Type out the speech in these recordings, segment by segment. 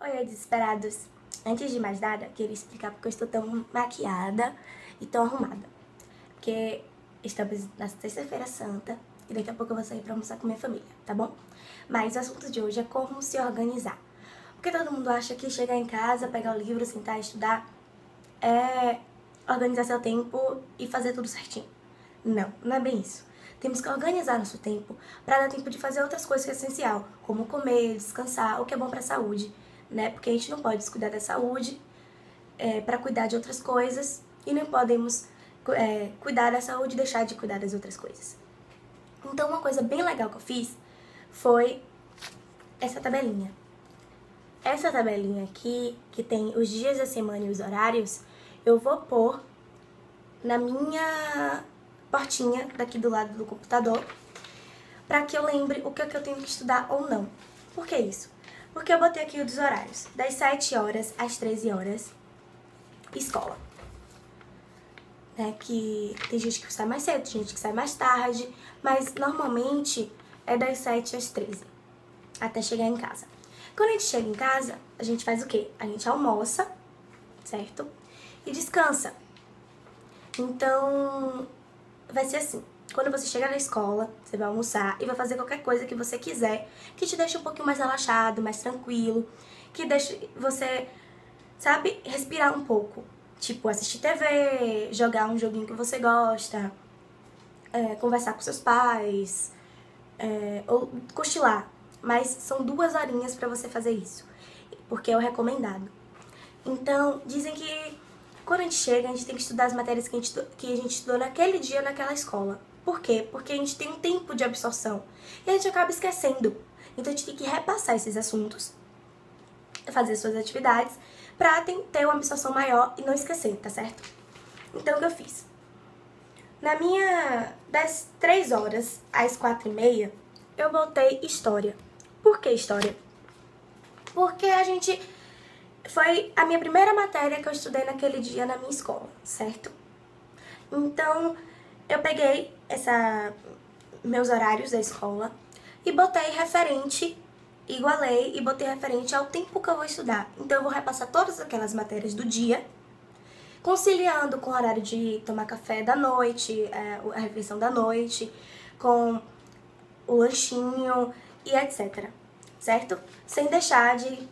Oi, desesperados! Antes de mais nada, queria explicar porque eu estou tão maquiada e tão arrumada. Porque estamos na sexta-feira santa e daqui a pouco eu vou sair pra almoçar com minha família, tá bom? Mas o assunto de hoje é como se organizar. Porque todo mundo acha que chegar em casa, pegar o livro, sentar e estudar é organizar seu tempo e fazer tudo certinho. Não, não é bem isso. Temos que organizar nosso tempo para dar tempo de fazer outras coisas que é essencial, como comer, descansar, o que é bom para a saúde, né? Porque a gente não pode descuidar da saúde para cuidar de outras coisas e não podemos cuidar da saúde e deixar de cuidar das outras coisas. Então, uma coisa bem legal que eu fiz foi essa tabelinha. Essa tabelinha aqui, que tem os dias da semana e os horários, eu vou pôr na minha portinha daqui do lado do computador para que eu lembre o que eu tenho que estudar ou não. Por que isso? Porque eu botei aqui os horários, das 7 horas às 13 horas, escola. Que tem gente que sai mais cedo, tem gente que sai mais tarde, mas normalmente é das 7 às 13, até chegar em casa. Quando a gente chega em casa, a gente faz o quê? A gente almoça, certo? E descansa. Então, vai ser assim. Quando você chegar na escola, você vai almoçar e vai fazer qualquer coisa que você quiser, que te deixe um pouquinho mais relaxado, mais tranquilo, que deixe você, sabe, respirar um pouco. Tipo, assistir TV, jogar um joguinho que você gosta, conversar com seus pais, ou cochilar. Mas são 2 horinhas pra você fazer isso, porque é o recomendado. Então, dizem que quando a gente chega, a gente tem que estudar as matérias que a gente estudou naquele dia, naquela escola. Por quê? Porque a gente tem um tempo de absorção e a gente acaba esquecendo. Então, a gente tem que repassar esses assuntos, fazer suas atividades, pra ter uma absorção maior e não esquecer, tá certo? Então, o que eu fiz? Das 3 horas às 4h30, eu botei história. Por que história? Porque foi a minha primeira matéria que eu estudei naquele dia na minha escola, certo? Então, eu peguei meus horários da escola e botei referente, igualei e botei referente ao tempo que eu vou estudar. Então, eu vou repassar todas aquelas matérias do dia, conciliando com o horário de tomar café da noite, a refeição da noite, com o lanchinho e etc. Certo? Sem deixar de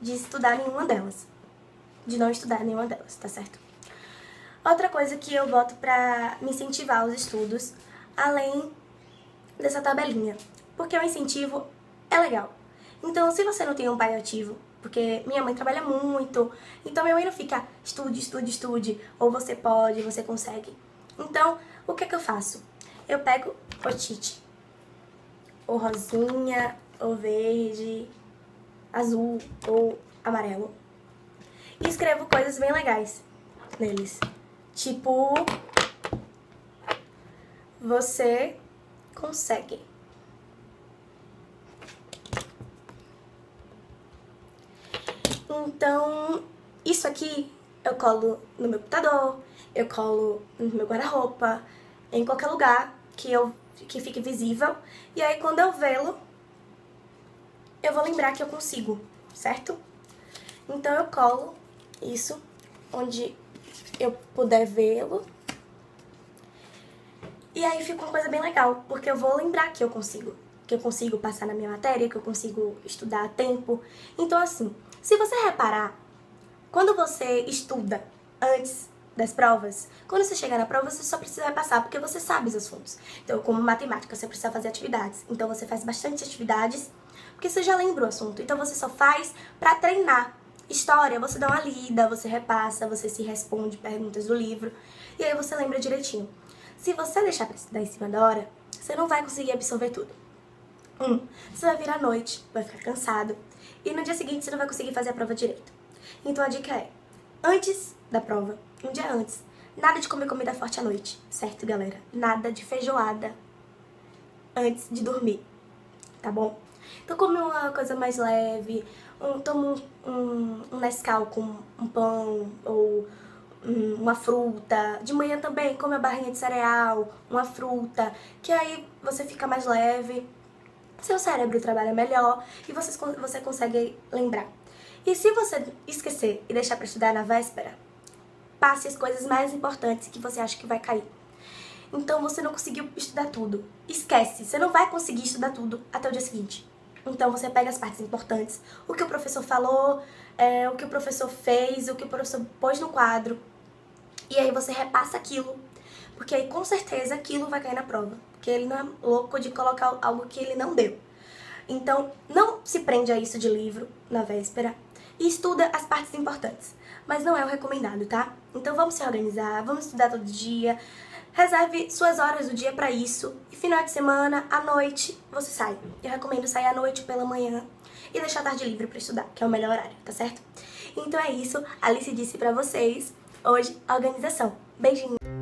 estudar nenhuma delas. De não estudar nenhuma delas, tá certo? Outra coisa que eu boto pra me incentivar aos estudos, além dessa tabelinha. Porque o incentivo é legal. Então, se você não tem um pai ativo, porque minha mãe trabalha muito, então minha mãe não fica estude, estude, estude, ou você pode, você consegue. Então, o que é que eu faço? Eu pego o Tite, ou rosinha, ou verde, azul ou amarelo, e escrevo coisas bem legais neles. Tipo, você consegue. Então, isso aqui eu colo no meu computador, eu colo no meu guarda-roupa, em qualquer lugar que fique visível. E aí, quando eu vê-lo, eu vou lembrar que eu consigo, certo? Então, eu colo isso onde eu puder vê-lo. E aí fica uma coisa bem legal, porque eu vou lembrar que eu consigo passar na minha matéria, que eu consigo estudar a tempo. Então, assim, se você reparar, quando você estuda antes das provas, quando você chegar na prova, você só precisa repassar, porque você sabe os assuntos. Então, como matemática, você precisa fazer atividades. Então, você faz bastante atividades, porque você já lembra o assunto. Então, você só faz pra treinar. História, você dá uma lida, você repassa, você se responde perguntas do livro, e aí você lembra direitinho. Se você deixar pra estudar em cima da hora, você não vai conseguir absorver tudo. Você vai vir à noite, vai ficar cansado, e no dia seguinte você não vai conseguir fazer a prova direito. Então a dica é, antes da prova, um dia antes, nada de comer comida forte à noite, certo, galera? Nada de feijoada antes de dormir, tá bom? Então come uma coisa mais leve, toma um Nescau com um pão ou uma fruta. De manhã também come a barrinha de cereal, uma fruta, que aí você fica mais leve, seu cérebro trabalha melhor e você consegue lembrar. E se você esquecer e deixar pra estudar na véspera, passe as coisas mais importantes que você acha que vai cair. Então você não conseguiu estudar tudo. Esquece, você não vai conseguir estudar tudo até o dia seguinte. Então você pega as partes importantes, o que o professor falou, o que o professor fez, o que o professor pôs no quadro. E aí você repassa aquilo, porque aí com certeza aquilo vai cair na prova. Porque ele não é louco de colocar algo que ele não deu. Então não se prende a isso de livro na véspera e estuda as partes importantes. Mas não é o recomendado, tá? Então vamos se organizar, vamos estudar todo dia. Reserve suas horas do dia pra isso. E final de semana, à noite, você sai. Eu recomendo sair à noite pela manhã e deixar a tarde livre pra estudar, que é o melhor horário, tá certo? Então é isso. A Alice disse pra vocês hoje a organização. Beijinho!